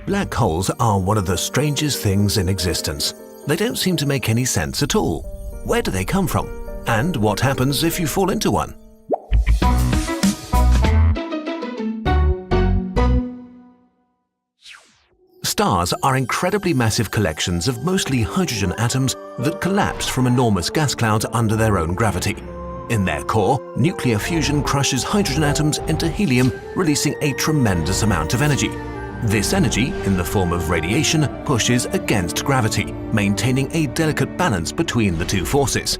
Black holes are one of the strangest things in existence. They don't seem to make any sense at all. Where do they come from? And what happens if you fall into one? Stars are incredibly massive collections of mostly hydrogen atoms that collapse from enormous gas clouds under their own gravity. In their core, nuclear fusion crushes hydrogen atoms into helium, releasing a tremendous amount of energy. This energy, in the form of radiation, pushes against gravity, maintaining a delicate balance between the two forces.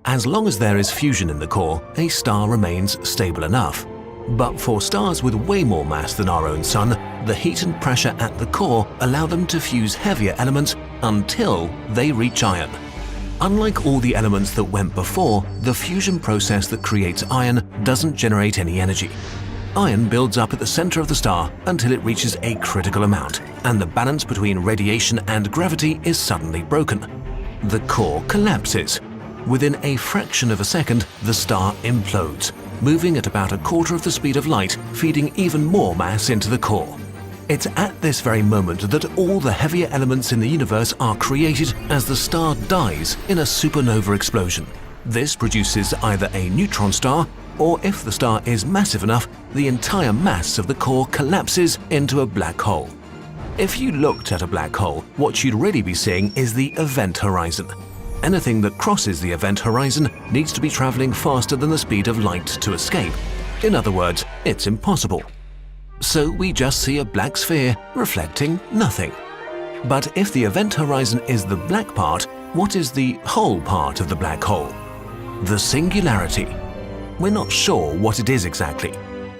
As long as there is fusion in the core, a star remains stable enough. But for stars with way more mass than our own Sun, the heat and pressure at the core allow them to fuse heavier elements until they reach iron. Unlike all the elements that went before, the fusion process that creates iron doesn't generate any energy. Iron builds up at the center of the star until it reaches a critical amount, and the balance between radiation and gravity is suddenly broken. The core collapses. Within a fraction of a second, the star implodes, moving at about a quarter of the speed of light, feeding even more mass into the core. It's at this very moment that all the heavier elements in the universe are created as the star dies in a supernova explosion. This produces either a neutron star, or if the star is massive enough, the entire mass of the core collapses into a black hole. If you looked at a black hole, what you'd really be seeing is the event horizon. Anything that crosses the event horizon needs to be traveling faster than the speed of light to escape. In other words, it's impossible. So we just see a black sphere reflecting nothing. But if the event horizon is the black part, what is the whole part of the black hole? The singularity. We're not sure what it is exactly.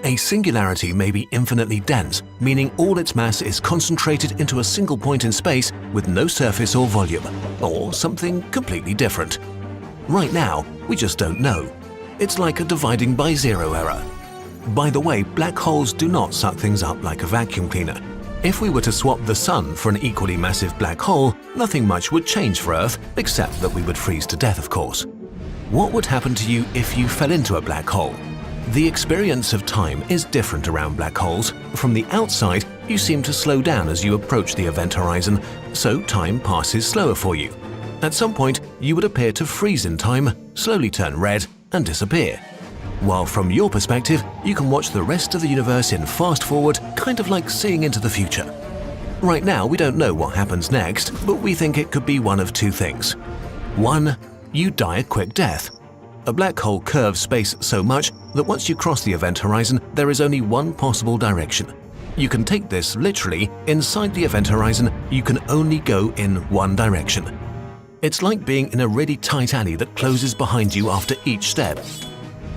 A singularity may be infinitely dense, meaning all its mass is concentrated into a single point in space with no surface or volume, or something completely different. Right now, we just don't know. It's like a dividing by zero error. By the way, black holes do not suck things up like a vacuum cleaner. If we were to swap the Sun for an equally massive black hole, nothing much would change for Earth, except that we would freeze to death, of course. What would happen to you if you fell into a black hole? The experience of time is different around black holes. From the outside, you seem to slow down as you approach the event horizon, so time passes slower for you. At some point, you would appear to freeze in time, slowly turn red, and disappear. While from your perspective, you can watch the rest of the universe in fast forward, kind of like seeing into the future. Right now, we don't know what happens next, but we think it could be one of two things. One, you die a quick death. A black hole curves space so much that once you cross the event horizon, there is only one possible direction. You can take this literally. Inside the event horizon, you can only go in one direction. It's like being in a really tight alley that closes behind you after each step.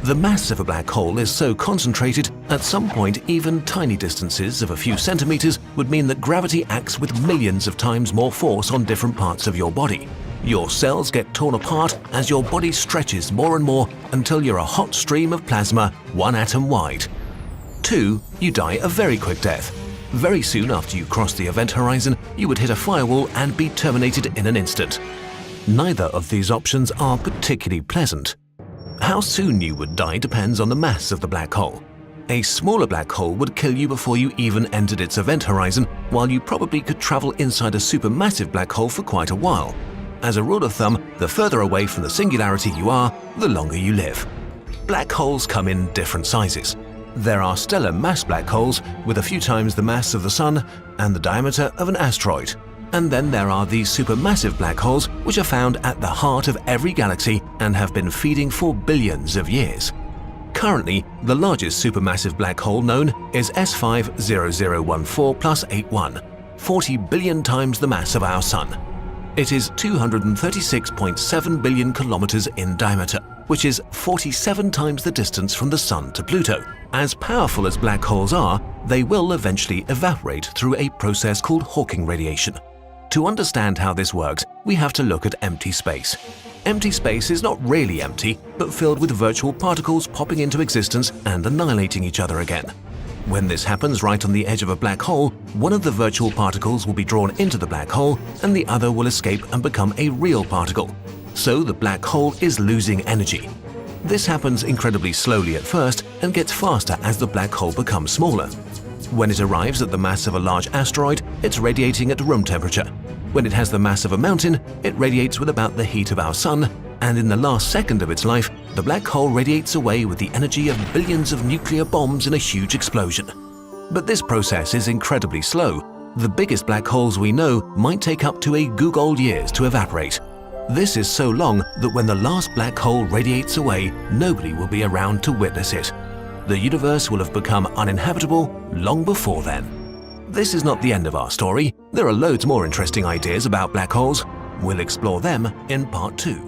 The mass of a black hole is so concentrated, at some point even tiny distances of a few centimeters would mean that gravity acts with millions of times more force on different parts of your body. Your cells get torn apart as your body stretches more and more until you're a hot stream of plasma, one atom wide. 2. You die a very quick death. Very soon after you cross the event horizon, you would hit a firewall and be terminated in an instant. Neither of these options are particularly pleasant. How soon you would die depends on the mass of the black hole. A smaller black hole would kill you before you even entered its event horizon, while you probably could travel inside a supermassive black hole for quite a while. As a rule of thumb, the further away from the singularity you are, the longer you live. Black holes come in different sizes. There are stellar mass black holes with a few times the mass of the Sun and the diameter of an asteroid. And then there are these supermassive black holes which are found at the heart of every galaxy and have been feeding for billions of years. Currently, the largest supermassive black hole known is S50014+81, 40 billion times the mass of our Sun. It is 236.7 billion kilometers in diameter, which is 47 times the distance from the Sun to Pluto. As powerful as black holes are, they will eventually evaporate through a process called Hawking radiation. To understand how this works, we have to look at empty space. Empty space is not really empty, but filled with virtual particles popping into existence and annihilating each other again. When this happens right on the edge of a black hole, one of the virtual particles will be drawn into the black hole and the other will escape and become a real particle. So the black hole is losing energy. This happens incredibly slowly at first and gets faster as the black hole becomes smaller. When it arrives at the mass of a large asteroid, it's radiating at room temperature. When it has the mass of a mountain, it radiates with about the heat of our Sun, and in the last second of its life, the black hole radiates away with the energy of billions of nuclear bombs in a huge explosion. But this process is incredibly slow. The biggest black holes we know might take up to a googol years to evaporate. This is so long that when the last black hole radiates away, nobody will be around to witness it. The universe will have become uninhabitable long before then. This is not the end of our story. There are loads more interesting ideas about black holes. We'll explore them in part 2.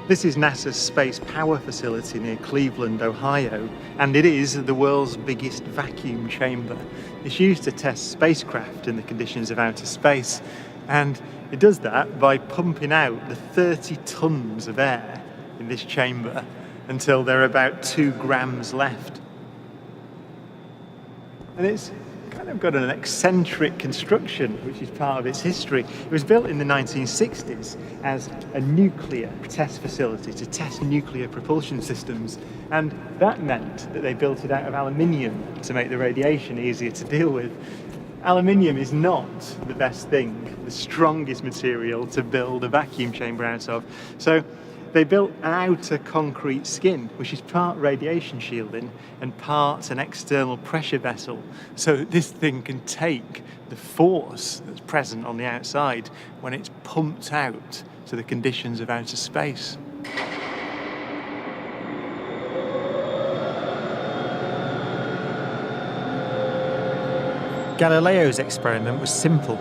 This is NASA's Space Power Facility near Cleveland, Ohio, and it is the world's biggest vacuum chamber. It's used to test spacecraft in the conditions of outer space, and it does that by pumping out the 30 tons of air in this chamber until there are about 2 grams left. And it's kind of got an eccentric construction, which is part of its history. It was built in the 1960s as a nuclear test facility to test nuclear propulsion systems, and that meant that they built it out of aluminium to make the radiation easier to deal with. Aluminium is not the best thing, the strongest material to build a vacuum chamber out of. So they built an outer concrete skin, which is part radiation shielding and part an external pressure vessel, so that this thing can take the force that's present on the outside when it's pumped out to the conditions of outer space. Galileo's experiment was simple.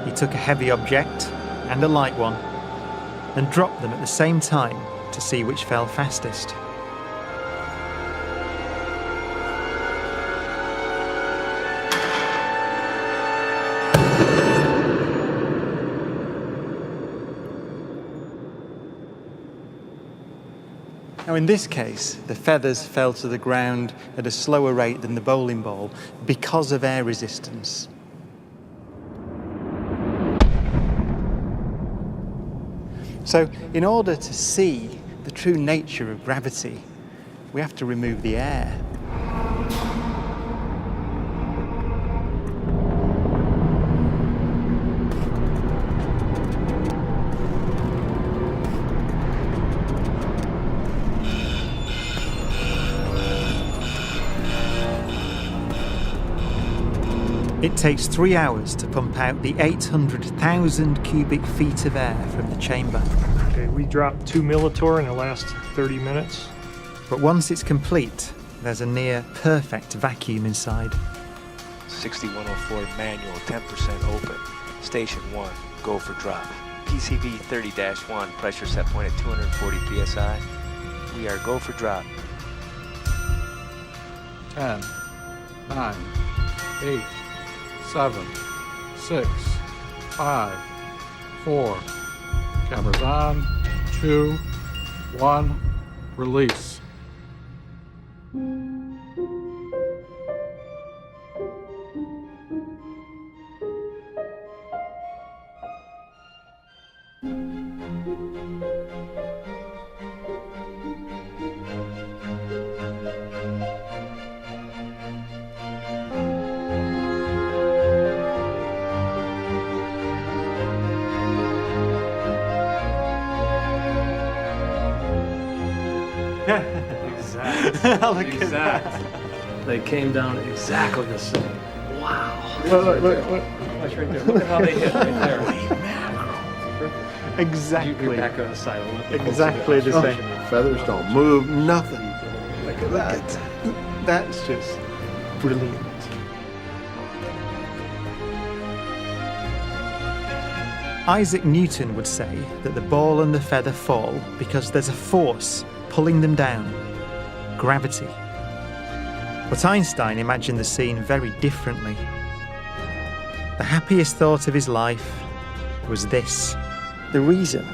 He took a heavy object and a light one and dropped them at the same time to see which fell fastest. Now in this case, the feathers fell to the ground at a slower rate than the bowling ball because of air resistance. So, in order to see the true nature of gravity, we have to remove the air. It takes 3 hours to pump out the 800,000 cubic feet of air from the chamber. Okay, we dropped 2 millitorr in the last 30 minutes. But once it's complete, there's a near perfect vacuum inside. 6104 manual, 10% open. Station 1, go for drop. PCV 30-1, pressure set point at 240 psi. We are go for drop. 10, 9, 8, 7, 6, 5, 4. Cameras on. 2, 1. Release. Exactly. They came down exactly the same. Wow. Look. Watch right there. Look at how they hit right there. Exactly. You're back on the side. Exactly the same. Feathers don't move, nothing. Look at that. That's just brilliant. Isaac Newton would say that the ball and the feather fall because there's a force pulling them down. Gravity. But Einstein imagined the scene very differently. The happiest thought of his life was this. The reason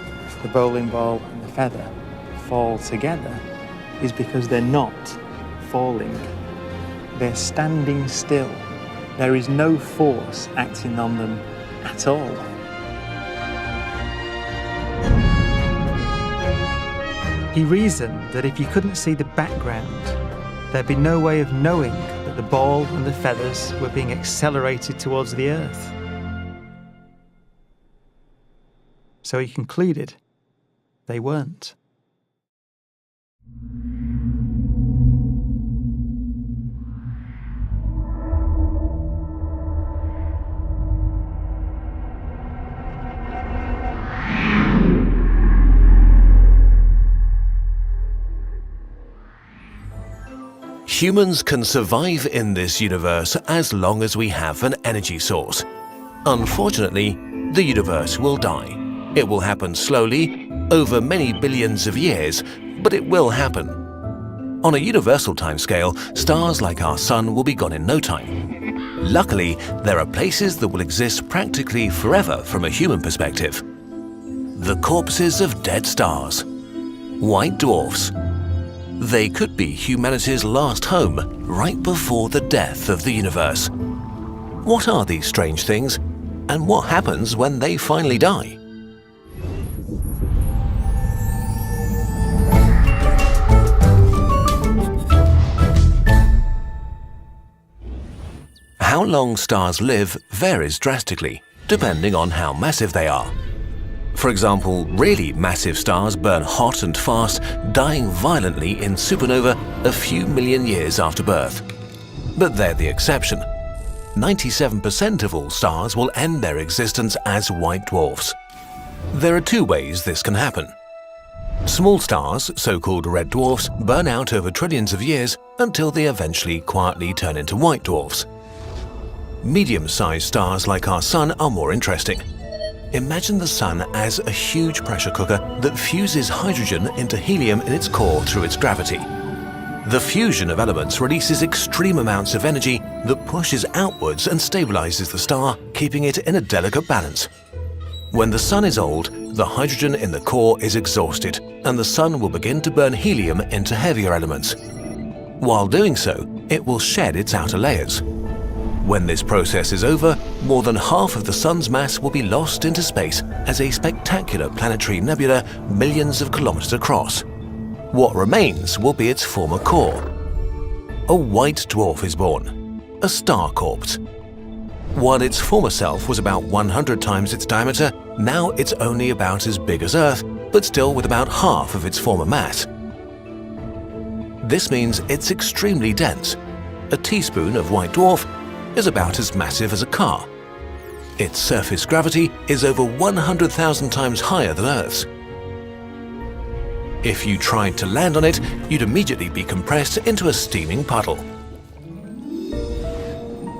the bowling ball and the feather fall together is because they're not falling. They're standing still. There is no force acting on them at all. He reasoned that if you couldn't see the background, there'd be no way of knowing that the ball and the feathers were being accelerated towards the Earth. So he concluded they weren't. Humans can survive in this universe as long as we have an energy source. Unfortunately, the universe will die. It will happen slowly, over many billions of years, but it will happen. On a universal timescale, stars like our Sun will be gone in no time. Luckily, there are places that will exist practically forever from a human perspective. The corpses of dead stars. White dwarfs. They could be humanity's last home right before the death of the universe. What are these strange things, and what happens when they finally die? How long stars live varies drastically, depending on how massive they are. For example, really massive stars burn hot and fast, dying violently in supernova a few million years after birth. But they're the exception. 97% of all stars will end their existence as white dwarfs. There are two ways this can happen. Small stars, so-called red dwarfs, burn out over trillions of years until they eventually quietly turn into white dwarfs. Medium-sized stars like our Sun are more interesting. Imagine the Sun as a huge pressure cooker that fuses hydrogen into helium in its core through its gravity. The fusion of elements releases extreme amounts of energy that pushes outwards and stabilizes the star, keeping it in a delicate balance. When the Sun is old, the hydrogen in the core is exhausted, and the Sun will begin to burn helium into heavier elements. While doing so, it will shed its outer layers. When this process is over, more than half of the Sun's mass will be lost into space as a spectacular planetary nebula millions of kilometers across. What remains will be its former core. A white dwarf is born, a star corpse. While its former self was about 100 times its diameter, now it's only about as big as Earth, but still with about half of its former mass. This means it's extremely dense. A teaspoon of white dwarf is about as massive as a car. Its surface gravity is over 100,000 times higher than Earth's. If you tried to land on it, you'd immediately be compressed into a steaming puddle.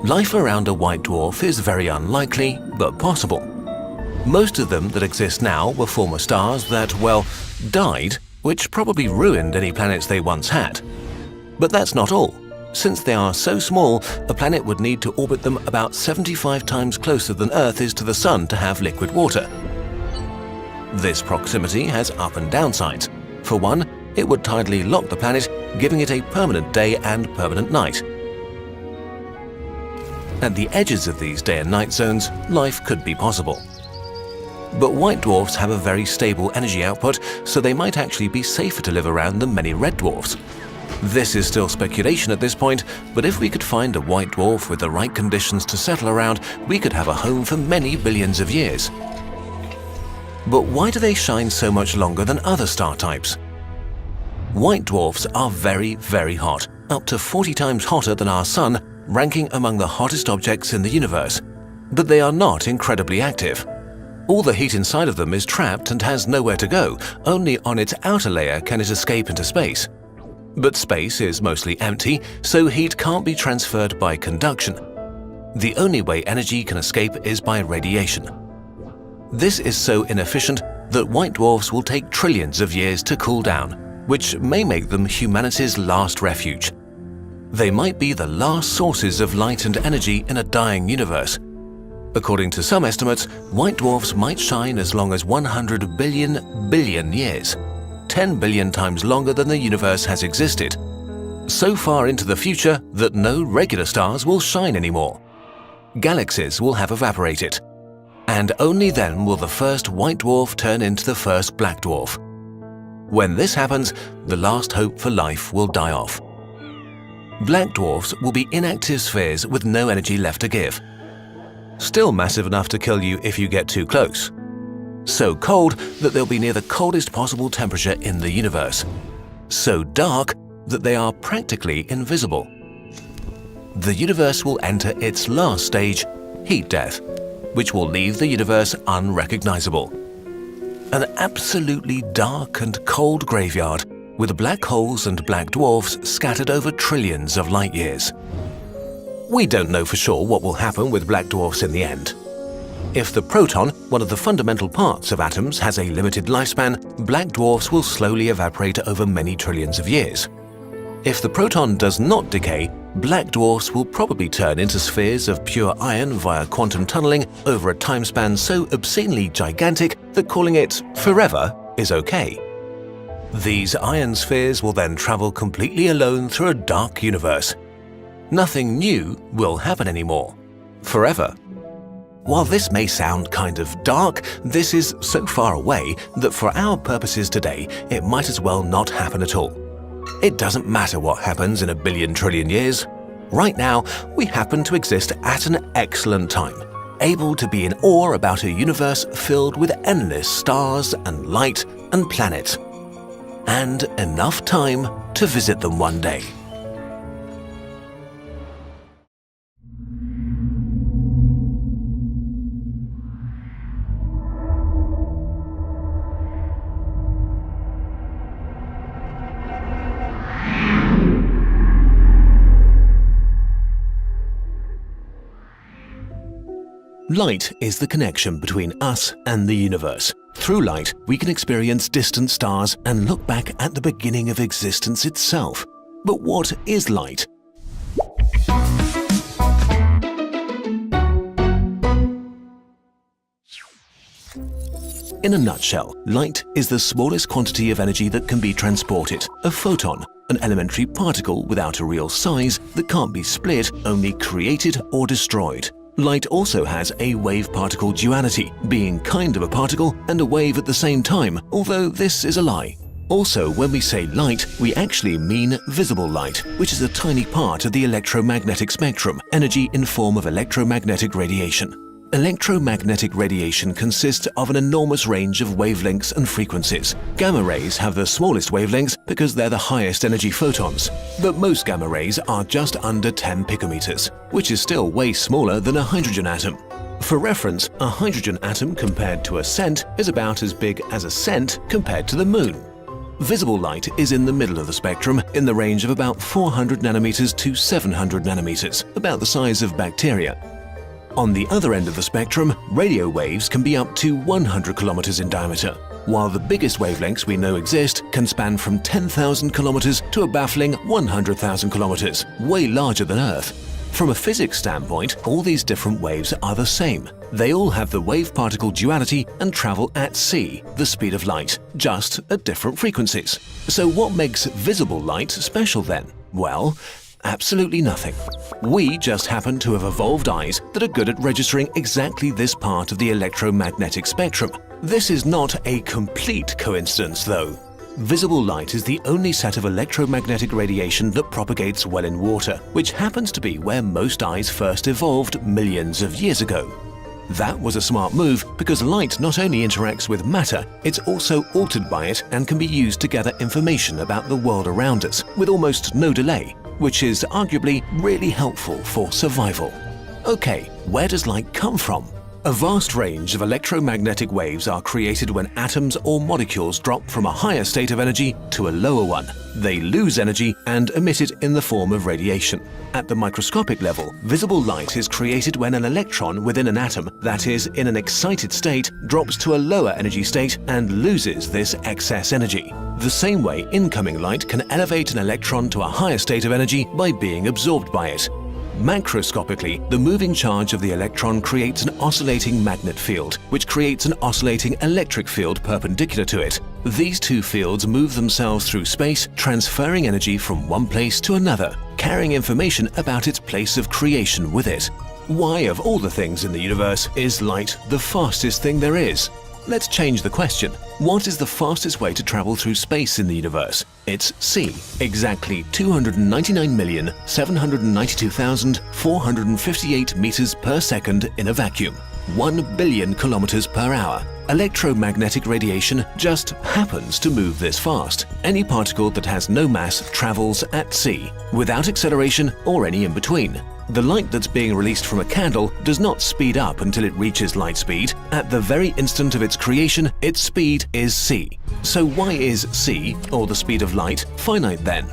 Life around a white dwarf is very unlikely, but possible. Most of them that exist now were former stars that, well, died, which probably ruined any planets they once had. But that's not all. Since they are so small, a planet would need to orbit them about 75 times closer than Earth is to the Sun to have liquid water. This proximity has up and downsides. For one, it would tidally lock the planet, giving it a permanent day and permanent night. At the edges of these day and night zones, life could be possible. But white dwarfs have a very stable energy output, so they might actually be safer to live around than many red dwarfs. This is still speculation at this point, but if we could find a white dwarf with the right conditions to settle around, we could have a home for many billions of years. But why do they shine so much longer than other star types? White dwarfs are very, very hot, up to 40 times hotter than our Sun, ranking among the hottest objects in the universe. But they are not incredibly active. All the heat inside of them is trapped and has nowhere to go. Only on its outer layer can it escape into space. But space is mostly empty, so heat can't be transferred by conduction. The only way energy can escape is by radiation. This is so inefficient that white dwarfs will take trillions of years to cool down, which may make them humanity's last refuge. They might be the last sources of light and energy in a dying universe. According to some estimates, white dwarfs might shine as long as 100 billion years. 10 billion times longer than the universe has existed. So far into the future that no regular stars will shine anymore. Galaxies will have evaporated. And only then will the first white dwarf turn into the first black dwarf. When this happens, the last hope for life will die off. Black dwarfs will be inactive spheres with no energy left to give. Still massive enough to kill you if you get too close. So cold that they'll be near the coldest possible temperature in the universe. So dark that they are practically invisible. The universe will enter its last stage, heat death, which will leave the universe unrecognizable. An absolutely dark and cold graveyard with black holes and black dwarfs scattered over trillions of light years. We don't know for sure what will happen with black dwarfs in the end. If the proton, one of the fundamental parts of atoms, has a limited lifespan, black dwarfs will slowly evaporate over many trillions of years. If the proton does not decay, black dwarfs will probably turn into spheres of pure iron via quantum tunneling over a time span so obscenely gigantic that calling it forever is okay. These iron spheres will then travel completely alone through a dark universe. Nothing new will happen anymore. Forever. While this may sound kind of dark, this is so far away that for our purposes today, it might as well not happen at all. It doesn't matter what happens in a billion trillion years. Right now, we happen to exist at an excellent time, able to be in awe about a universe filled with endless stars and light and planets, and enough time to visit them one day. Light is the connection between us and the universe. Through light, we can experience distant stars and look back at the beginning of existence itself. But what is light? In a nutshell, light is the smallest quantity of energy that can be transported, a photon, an elementary particle without a real size that can't be split, only created or destroyed. Light also has a wave-particle duality, being kind of a particle and a wave at the same time, although this is a lie. Also, when we say light, we actually mean visible light, which is a tiny part of the electromagnetic spectrum, energy in form of electromagnetic radiation. Electromagnetic radiation consists of an enormous range of wavelengths and frequencies. Gamma rays have the smallest wavelengths because they're the highest energy photons, but most gamma rays are just under 10 picometers, which is still way smaller than a hydrogen atom. For reference, a hydrogen atom compared to a cent is about as big as a cent compared to the moon. Visible light is in the middle of the spectrum, in the range of about 400 nanometers to 700 nanometers, about the size of bacteria. On the other end of the spectrum, radio waves can be up to 100 kilometers in diameter, while the biggest wavelengths we know exist can span from 10,000 kilometers to a baffling 100,000 kilometers, way larger than Earth. From a physics standpoint, all these different waves are the same. They all have the wave-particle duality and travel at c, the speed of light, just at different frequencies. So what makes visible light special then? Well, absolutely nothing. We just happen to have evolved eyes that are good at registering exactly this part of the electromagnetic spectrum. This is not a complete coincidence, though. Visible light is the only set of electromagnetic radiation that propagates well in water, which happens to be where most eyes first evolved millions of years ago. That was a smart move because light not only interacts with matter, it's also altered by it and can be used to gather information about the world around us with almost no delay, which is arguably really helpful for survival. Okay, where does light come from? A vast range of electromagnetic waves are created when atoms or molecules drop from a higher state of energy to a lower one. They lose energy and emit it in the form of radiation. At the microscopic level, visible light is created when an electron within an atom, that is, in an excited state, drops to a lower energy state and loses this excess energy. The same way incoming light can elevate an electron to a higher state of energy by being absorbed by it. Macroscopically, the moving charge of the electron creates an oscillating magnet field, which creates an oscillating electric field perpendicular to it. These two fields move themselves through space, transferring energy from one place to another, carrying information about its place of creation with it. Why, of all the things in the universe, is light the fastest thing there is? Let's change the question. What is the fastest way to travel through space in the universe? It's c, exactly 299,792,458 meters per second in a vacuum, 1 billion kilometers per hour. Electromagnetic radiation just happens to move this fast. Any particle that has no mass travels at c, without acceleration or any in between. The light that's being released from a candle does not speed up until it reaches light speed. At the very instant of its creation, its speed is c. So why is c, or the speed of light, finite then?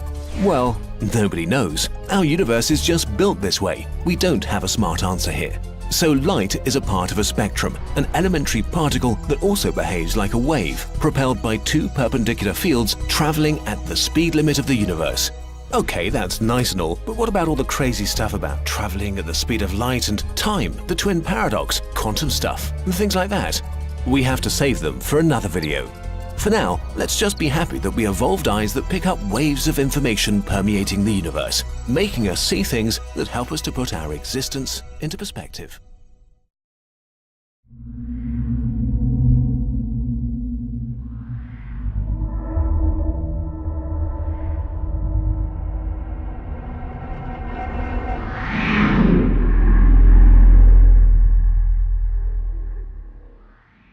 Well, nobody knows. Our universe is just built this way. We don't have a smart answer here. So light is a part of a spectrum, an elementary particle that also behaves like a wave, propelled by two perpendicular fields traveling at the speed limit of the universe. Okay, that's nice and all, but what about all the crazy stuff about traveling at the speed of light and time, the twin paradox, quantum stuff, and things like that? We have to save them for another video. For now, let's just be happy that we evolved eyes that pick up waves of information permeating the universe, making us see things that help us to put our existence into perspective.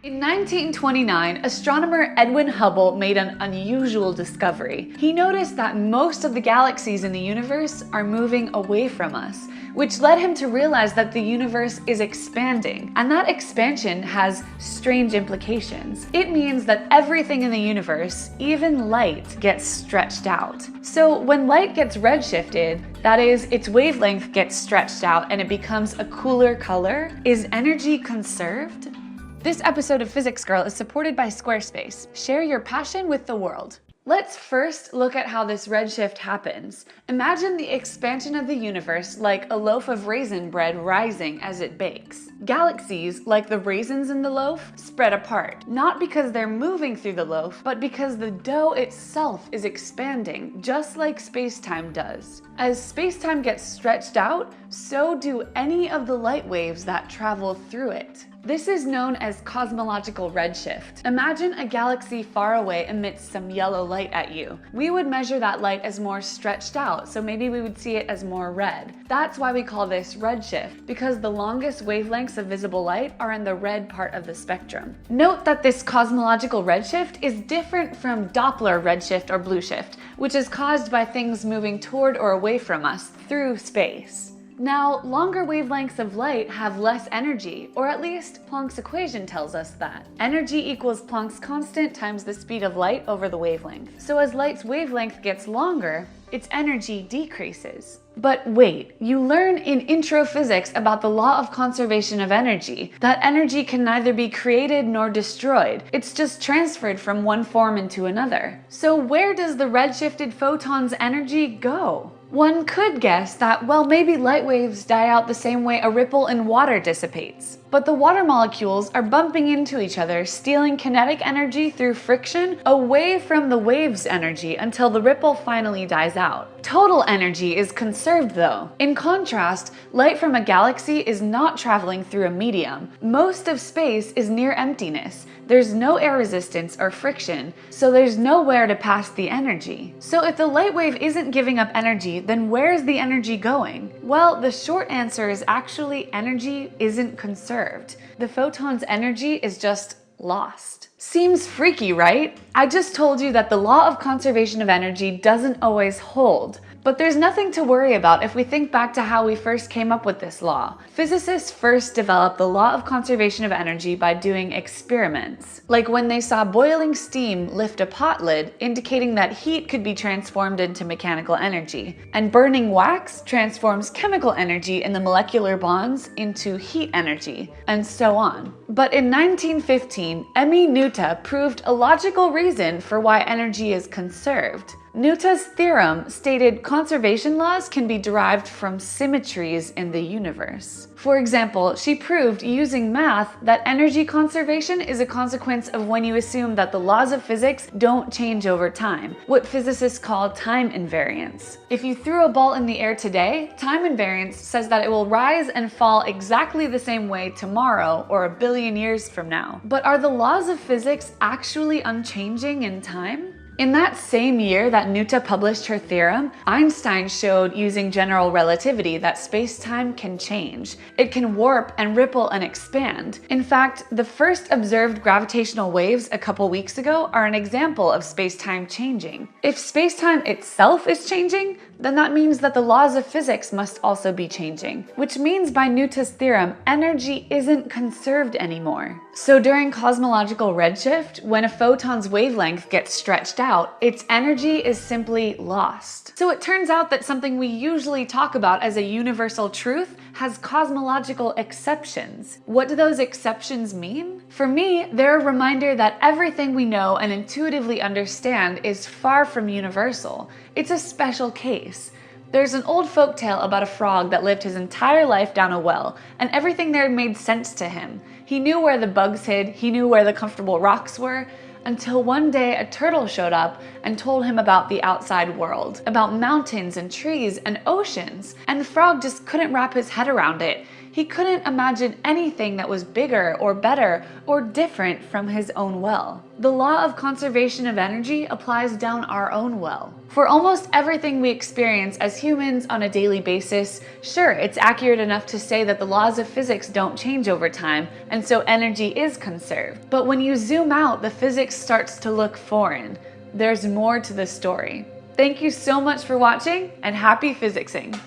In 1929, astronomer Edwin Hubble made an unusual discovery. He noticed that most of the galaxies in the universe are moving away from us, which led him to realize that the universe is expanding, and that expansion has strange implications. It means that everything in the universe, even light, gets stretched out. So when light gets redshifted, that is, its wavelength gets stretched out and it becomes a cooler color, is energy conserved? This episode of Physics Girl is supported by Squarespace. Share your passion with the world. Let's first look at how this redshift happens. Imagine the expansion of the universe like a loaf of raisin bread rising as it bakes. Galaxies, like the raisins in the loaf, spread apart, not because they're moving through the loaf, but because the dough itself is expanding, just like space-time does. As space-time gets stretched out, so do any of the light waves that travel through it. This is known as cosmological redshift. Imagine a galaxy far away emits some yellow light at you. We would measure that light as more stretched out, so maybe we would see it as more red. That's why we call this redshift, because the longest wavelengths of visible light are in the red part of the spectrum. Note that this cosmological redshift is different from Doppler redshift or blue shift, which is caused by things moving toward or away from us through space. Now, longer wavelengths of light have less energy, or at least Planck's equation tells us that. Energy equals Planck's constant times the speed of light over the wavelength. So as light's wavelength gets longer, its energy decreases. But wait, you learn in intro physics about the law of conservation of energy, that energy can neither be created nor destroyed. It's just transferred from one form into another. So where does the redshifted photon's energy go? One could guess that, well, maybe light waves die out the same way a ripple in water dissipates. But the water molecules are bumping into each other, stealing kinetic energy through friction away from the wave's energy until the ripple finally dies out. Total energy is conserved though. In contrast, light from a galaxy is not traveling through a medium. Most of space is near emptiness. There's no air resistance or friction, so there's nowhere to pass the energy. So if the light wave isn't giving up energy, then where's the energy going? Well, the short answer is actually energy isn't conserved. The photon's energy is just lost. Seems freaky, right? I just told you that the law of conservation of energy doesn't always hold. But there's nothing to worry about if we think back to how we first came up with this law. Physicists first developed the law of conservation of energy by doing experiments. Like when they saw boiling steam lift a pot lid, indicating that heat could be transformed into mechanical energy. And burning wax transforms chemical energy in the molecular bonds into heat energy, and so on. But in 1915, Emmy Noether proved a logical reason for why energy is conserved. Newton's theorem stated conservation laws can be derived from symmetries in the universe. For example, she proved using math that energy conservation is a consequence of when you assume that the laws of physics don't change over time, what physicists call time invariance. If you threw a ball in the air today, time invariance says that it will rise and fall exactly the same way tomorrow or a billion years from now. But are the laws of physics actually unchanging in time? In that same year that Newton published her theorem, Einstein showed using general relativity that space-time can change. It can warp and ripple and expand. In fact, the first observed gravitational waves a couple weeks ago are an example of space-time changing. If space-time itself is changing, then that means that the laws of physics must also be changing, which means by Newton's theorem, energy isn't conserved anymore. So during cosmological redshift, when a photon's wavelength gets stretched out, its energy is simply lost. So it turns out that something we usually talk about as a universal truth has cosmological exceptions. What do those exceptions mean? For me, they're a reminder that everything we know and intuitively understand is far from universal. It's a special case. There's an old folktale about a frog that lived his entire life down a well, and everything there made sense to him. He knew where the bugs hid, he knew where the comfortable rocks were, until one day a turtle showed up and told him about the outside world, about mountains and trees and oceans, and the frog just couldn't wrap his head around it. He couldn't imagine anything that was bigger or better or different from his own well. The law of conservation of energy applies down our own well. For almost everything we experience as humans on a daily basis, sure, it's accurate enough to say that the laws of physics don't change over time, and so energy is conserved. But when you zoom out, the physics starts to look foreign. There's more to the story. Thank you so much for watching, and happy physicsing!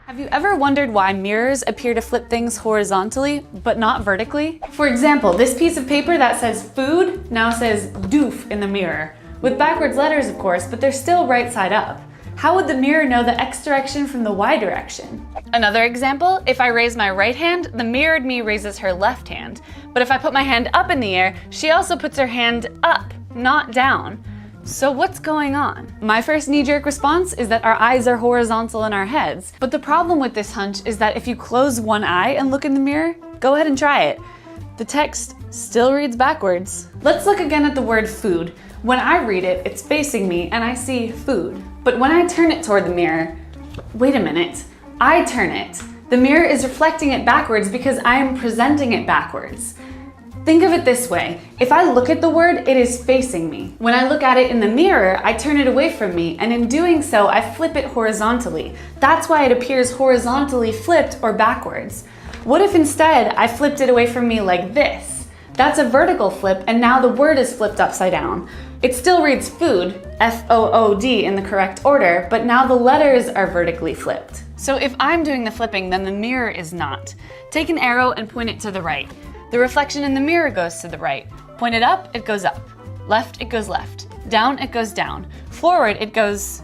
Have you ever wondered why mirrors appear to flip things horizontally, but not vertically? For example, this piece of paper that says food now says doof in the mirror. With backwards letters, of course, but they're still right side up. How would the mirror know the X direction from the Y direction? Another example, if I raise my right hand, the mirrored me raises her left hand. But if I put my hand up in the air, she also puts her hand up, not down. So what's going on? My first knee-jerk response is that our eyes are horizontal in our heads. But the problem with this hunch is that if you close one eye and look in the mirror, go ahead and try it. The text still reads backwards. Let's look again at the word food. When I read it, it's facing me and I see food. But when I turn it toward the mirror, wait a minute, I turn it. The mirror is reflecting it backwards because I am presenting it backwards. Think of it this way. If I look at the word, it is facing me. When I look at it in the mirror, I turn it away from me, and in doing so, I flip it horizontally. That's why it appears horizontally flipped or backwards. What if instead I flipped it away from me like this? That's a vertical flip, and now the word is flipped upside down. It still reads food, F-O-O-D in the correct order, but now the letters are vertically flipped. So if I'm doing the flipping, then the mirror is not. Take an arrow and point it to the right. The reflection in the mirror goes to the right. Point it up, it goes up. Left, it goes left. Down, it goes down. Forward, it goes...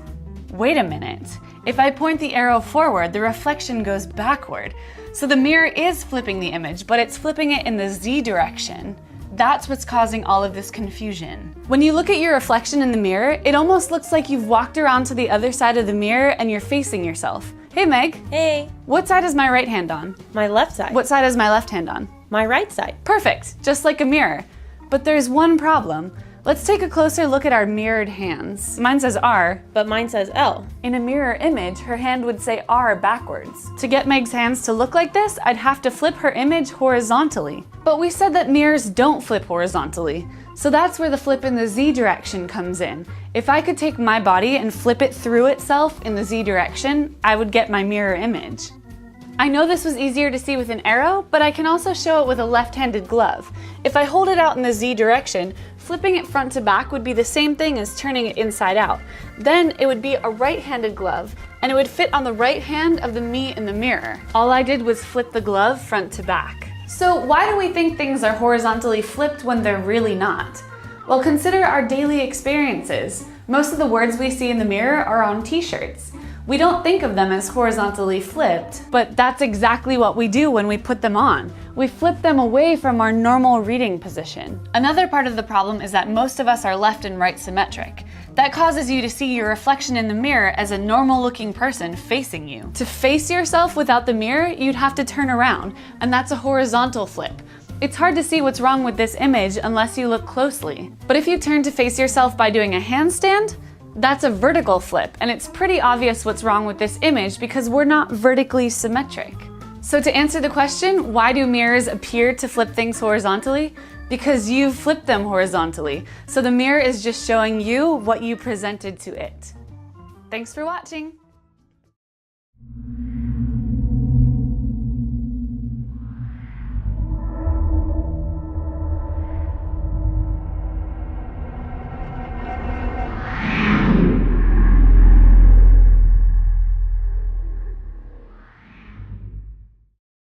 Wait a minute. If I point the arrow forward, the reflection goes backward. So the mirror is flipping the image, but it's flipping it in the Z direction. That's what's causing all of this confusion. When you look at your reflection in the mirror, it almost looks like you've walked around to the other side of the mirror and you're facing yourself. Hey Meg. Hey. What side is my right hand on? My left side. What side is my left hand on? My right side. Perfect, just like a mirror. But there's one problem. Let's take a closer look at our mirrored hands. Mine says R, but mine says L. In a mirror image, her hand would say R backwards. To get Meg's hands to look like this, I'd have to flip her image horizontally. But we said that mirrors don't flip horizontally. So that's where the flip in the Z direction comes in. If I could take my body and flip it through itself in the Z direction, I would get my mirror image. I know this was easier to see with an arrow, but I can also show it with a left-handed glove. If I hold it out in the Z direction, flipping it front to back would be the same thing as turning it inside out. Then it would be a right-handed glove, and it would fit on the right hand of the me in the mirror. All I did was flip the glove front to back. So why do we think things are horizontally flipped when they're really not? Well, consider our daily experiences. Most of the words we see in the mirror are on t-shirts. We don't think of them as horizontally flipped, but that's exactly what we do when we put them on. We flip them away from our normal reading position. Another part of the problem is that most of us are left and right symmetric. That causes you to see your reflection in the mirror as a normal-looking person facing you. To face yourself without the mirror, you'd have to turn around, and that's a horizontal flip. It's hard to see what's wrong with this image unless you look closely. But if you turn to face yourself by doing a handstand, that's a vertical flip, and it's pretty obvious what's wrong with this image because we're not vertically symmetric. So to answer the question, why do mirrors appear to flip things horizontally? Because you flipped them horizontally. So the mirror is just showing you what you presented to it. Thanks for watching.